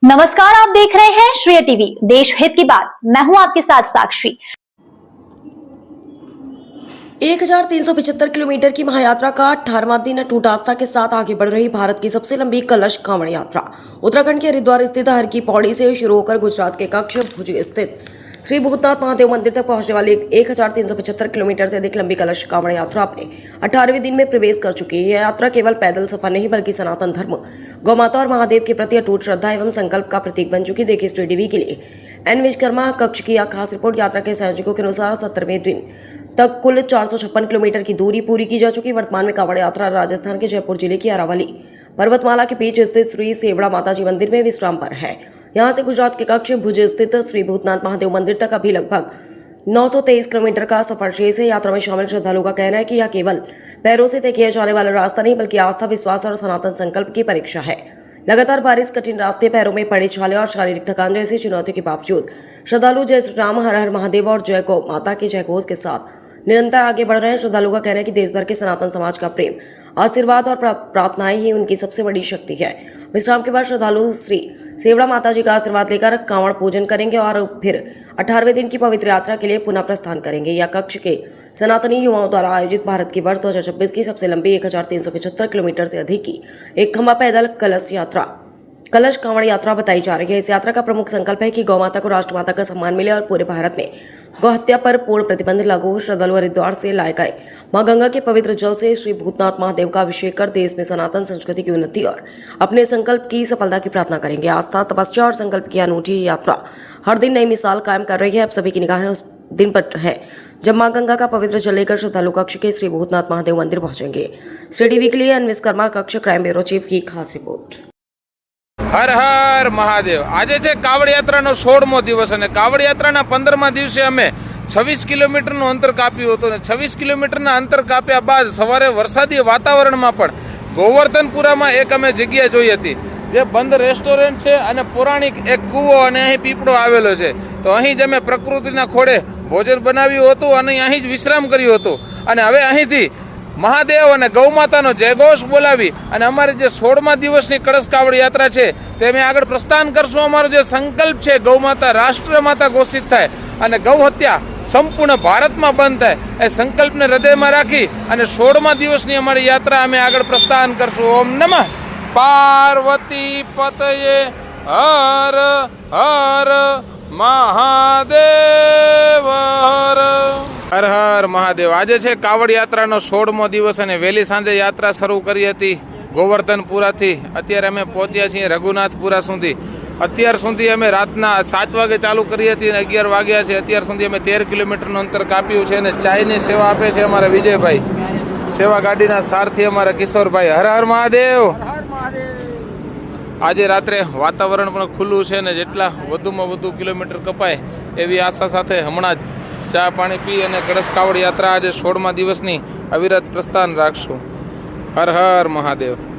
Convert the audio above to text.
नमस्कार, आप देख रहे हैं श्रेय टीवी, देश हित की बात। मैं हूं आपके साथ साक्षी। 1375 किलोमीटर की महायात्रा का 18वां दिन टूट आस्था के साथ आगे बढ़ रही भारत की सबसे लंबी कलश कांवड़ यात्रा उत्तराखंड के हरिद्वार स्थित हर की पौड़ी से शुरू होकर गुजरात के कच्छ भुज स्थित श्री भूतनाथ महादेव मंदिर तक पहुंचने वाली 1375 किलोमीटर से अधिक लंबी कलश कांवड़ यात्रा अपने 18वें दिन में प्रवेश कर चुकी है। यह यात्रा केवल पैदल सफर नहीं बल्कि सनातन धर्म, गौमाता और महादेव के प्रति अटूट श्रद्धा एवं संकल्प का प्रतीक बन चुकी। देखिए श्रेय टीवी के लिए एन विश्वकर्मा कक्ष की यह खास रिपोर्ट। यात्रा के संयोजकों के अनुसार 70वें दिन तक कुल 456 किलोमीटर की दूरी पूरी की जा चुकी। वर्तमान में कांवड़ यात्रा राजस्थान के जयपुर जिले की अरावली पर्वतमाला के बीच स्थित श्री सेवड़ा माताजी मंदिर में विश्राम पर है। यहां से गुजरात के कच्छ भुज स्थित श्री भूतनाथ महादेव मंदिर तक अभी लगभग 923 किलोमीटर का सफर शेष है। यात्रा में शामिल श्रद्धालुओं का कहना है कि यह केवल पैरों से तय किया जाने वाला रास्ता नहीं बल्कि आस्था, विश्वास और सनातन संकल्प की परीक्षा है। लगातार बारिश, कठिन रास्ते, पैरों में पड़े छाले और शारीरिक थकान जैसी चुनौतियों के बावजूद श्रद्धालु जय श्री राम, हर हर महादेव और जय गौ माता के जयघोष के साथ निरंतर आगे बढ़ रहे हैं। श्रद्धालुओं का कहना है कि देश भर के सनातन समाज का प्रेम, आशीर्वाद और प्रार्थनाएं ही उनकी सबसे बड़ी शक्ति है। विश्राम के बाद श्रद्धालु श्री सेवड़ा माताजी का आशीर्वाद लेकर कांवड़ पूजन करेंगे और फिर 18वें दिन की पवित्र यात्रा के लिए पुनः प्रस्थान करेंगे। यह कक्ष के सनातनी युवाओं द्वारा आयोजित भारत की वर्ष 2026 की सबसे लंबी 1375 किलोमीटर से अधिक की एक खंबा पैदल कलश कांवड़ यात्रा बताई जा रही है। इस यात्रा का प्रमुख संकल्प है कि गौ माता को राष्ट्रमाता का सम्मान मिले और पूरे भारत में गौ हत्या पर पूर्ण प्रतिबंध लागू हो। श्रद्धालु हरिद्वार से लाए गए मां गंगा के पवित्र जल से श्री भूतनाथ महादेव का अभिषेक कर देश में सनातन संस्कृति की उन्नति और अपने संकल्प की सफलता की प्रार्थना करेंगे। आस्था, तपस्या और संकल्प की अनूठी यात्रा हर दिन नई मिसाल कायम कर रही है। अब सभी की निगाहें उस दिन पर है जब मां गंगा का पवित्र जल लेकर श्रद्धालु कक्ष के श्री भूतनाथ महादेव मंदिर पहुंचेंगे। श्रेय टीवी के लिए एन विश्वकर्मा कक्ष क्राइम ब्यूरो चीफ की खास रिपोर्ट। हर हर महादेव। આજે છે કાવડ યાત્રાનો 16મો દિવસ અને કાવડ યાત્રાના 15મા દિવસે અમે 26 કિલોમીટરનું અંતર કાપ્યું હતું અને 26 કિલોમીટરના અંતર કાપ્યા બાદ સવારે વરસાદી વાતાવરણમાં પણ ગોવર્ધનપુરામાં એક અમે જગ્યા જોઈ હતી જે બંધ રેસ્ટોરન્ટ છે અને પૌરાણિક એક કૂવો અને અહીં પીપળો આવેલો છે। તો અહીં જ અમે પ્રકૃતિના ખોળે ભોજન બનાવ્યું હતું અને અહીં જ વિશ્રામ કર્યું હતું અને હવે અહીંથી महादेव और गौमाता जयघोष बोलावी और अमारी जो 16मा दिवसनी कलश कावड़ यात्रा है ते अमे आगळ प्रस्थान करशुं। अमारो जो संकल्प है गौमाता राष्ट्रमाता घोषित थाय अने गौ हत्या संपूर्ण भारत में बंद थाय ए संकल्प ने हृदय में राखी अने 16मा दिवसनी अमारी यात्रा अमे आगळ प्रस्थान करशुं। ओम नमः पार्वती पतये हर हर महादेव हर हर महादेव। आज है कावड़ यात्रा 16मो दिवस और वहेली सांजे यात्रा शुरू करी थी गोवर्धनपुरा थी। अत्यारे अमे पहुंच्या छीए रघुनाथपुरा सुधी। अत्यार सुधी अमे रातना 7 वागे चालू करी थी और 11 वाग्या छे। अत्यार सुधी अमे 13 किलोमीटरनुं अंतर काप्युं छे। चायनी सेवा आपे छे अमारा विजयभाई, सेवा गाडीना सारथी अमारा किशोरभाई। हर हर महादेव। आज रात्रे वातावरण पण खुल्लुं छे ने जेटला वधुमां वधु किलोमीटर कपाय एवी आशा साथे हमणां चा पाणी पी और कलश कावड़ यात्रा आज 16मा दिवसनी अविरत प्रस्थान राखशुं। हर हर महादेव।